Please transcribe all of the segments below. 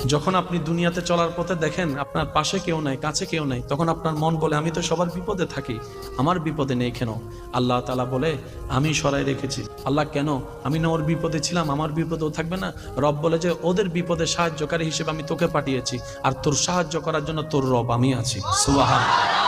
যখন আপনি দুনিয়াতে চলার পথে দেখেন আপনার পাশে কেউ নাই, কাছে কেউ নাই, তখন আপনার মন বলে আমি তো সবার বিপদে থাকি, আমার বিপদে নেই কেন? আল্লাহ তাআলা বলে আমি সরাই রেখেছি। আল্লাহ কেন? আমি না ওর বিপদে ছিলাম, আমার বিপদেও থাকবে না? রব বলে যে ওদের বিপদে সাহায্যকারী হিসেবে আমি তোকে পাঠিয়েছি, আর তোর সাহায্য করার জন্য তোর রব আমি আছি। সুবহানাল্লাহ।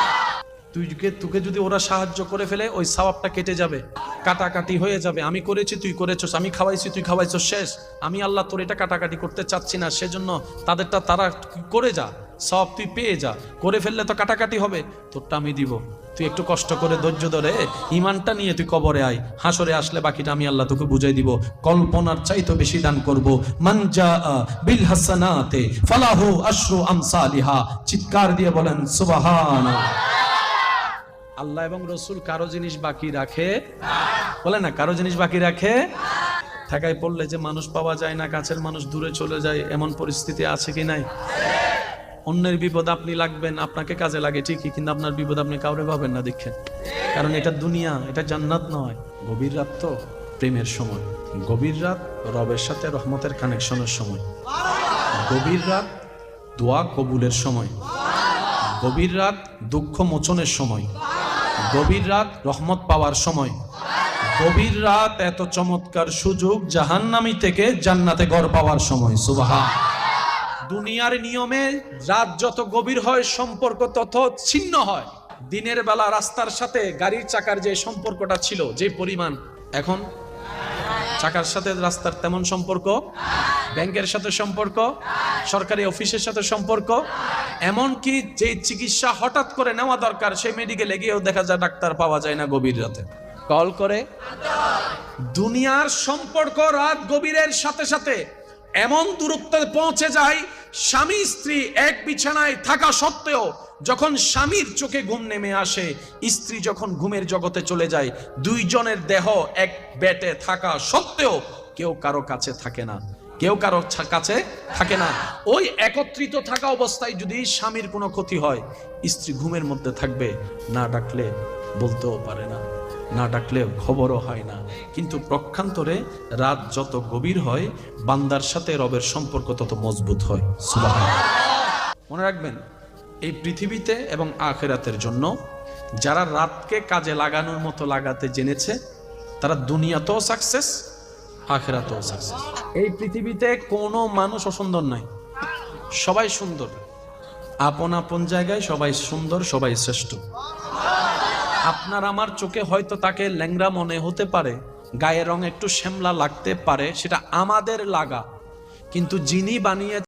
তোকে যদি ওরা সাহায্য করে ফেলে ওই সওয়াবটা কেটে যাবে, কাটাকাটি হয়ে যাবে। আমি করেছি তুই করেছস, আমি খাওয়াইছি তুই খাওয়াইছস, শেষ। আমি আল্লাহ তোর এটা কাটাকাটি করতে চাচ্ছি না, সেজন্য তাদেরটা তারা করে যা, সব তুই পেয়ে যা। করে ফেললে তো কাটাকাটি হবে, তোরটা আমি দিব। তুই একটু কষ্ট করে ধৈর্য ধরে ইমানটা নিয়ে তুই কবরে আয়, হাসরে আসলে বাকিটা আমি আল্লাহ তোকে বুঝাই দিব। কল্পনার চাইতে বেশি দান করব। মান জাআ বিল হাসানাতে ফালাহু আশরু আমসালিহা। চিৎকার দিয়ে বলেন সুবহানাল্লাহ। আল্লাহ এবং রসুল কারো জিনিস বাকি রাখে বলে না, কারো জিনিস বাকি রাখে। ঠেকায় পড়লে যে মানুষ পাওয়া যায় না, কাছের মানুষ দূরে চলে যায়, এমন পরিস্থিতি আছে কি নাই? অন্যের বিপদ আপনি লাগবেন, আপনাকে কাজে লাগে ঠিকই, কিন্তু আপনার বিপদ আপনি কাউরে পাবেন না, দেখেন। কারণ এটা দুনিয়া, এটা জান্নাত নয়। গভীর রাত তো প্রেমের সময়, গভীর রাত রবের সাথে রহমতের কানেকশনের সময়, গভীর রাত দোয়া কবুলের সময়, গভীর রাত দুঃখ মোচনের সময়, গভীর রাত রহমত পাওয়ার সময়, গভীর রাত এত চমৎকার সুযোগ জাহান্নামী থেকে জান্নাতে ঘর পাওয়ার সময়। সুবহানাল্লাহ। দুনিয়ার নিয়মে রাত যত গভীর হয় সম্পর্ক তত ছিন্ন হয়। দিনের বেলা রাস্তার সাথে গাড়ির চাকার যে সম্পর্কটা ছিল, যে পরিমাণ, এখন চাকার সাথে রাস্তার তেমন সম্পর্ক, ব্যাংকের সাথে সম্পর্ক, সরকারি অফিসের সাথে সম্পর্ক, এমনকি যে চিকিৎসা হঠাৎ করে নেওয়া দরকার সেই মেডিকেলে গিয়েও দেখা যায় ডাক্তার পাওয়া যায় না গভীর রাতে, কল করে। দুনিয়ার সম্পর্ক রাত গভীরের সাথে সাথে এমন দূরত্বে পৌঁছে যায়, স্বামী স্ত্রী এক বিছানায় থাকা সত্ত্বেও যখন স্বামীর চোখে ঘুম নেমে আসে, স্ত্রী যখন ঘুমের জগতে চলে যায়, দুইজনের দেহ এক বেটে থাকা সত্ত্বেও কেউ কারো কাছে থাকে না, কেউ কারো কাছে থাকে না। ওই একত্রিত থাকা অবস্থায় যদি স্বামীর কোনো ক্ষতি হয়, স্ত্রী ঘুমের মধ্যে থাকবে, না ডাকলে বলতেও পারে না, না ডাকলে খবরও হয় না। কিন্তু পক্ষান্তরে রাত যত গভীর হয়, বান্দার সাথে রবের সম্পর্ক তত মজবুত হয়। সুবহানাল্লাহ। মনে রাখবেন, এই পৃথিবীতে এবং আখিরাতের জন্য যারা রাতকে কাজে লাগানোর মতো লাগাতে জেনেছে, তারা দুনিয়াতেও সাকসেস, আখিরাতেও সাকসেস। এই পৃথিবীতে কোনো মানুষ অসুন্দর নাই, সবাই সুন্দর। আপন আপন জায়গায় সবাই সুন্দর, সবাই শ্রেষ্ঠ। আপনার আমার চোখে হয়তো তাকে ল্যাংড়া মনে হতে পারে, গায়ের রং একটু শ্যামলা লাগতে পারে, সেটা আমাদের লাগা, কিন্তু যিনি বানিয়ে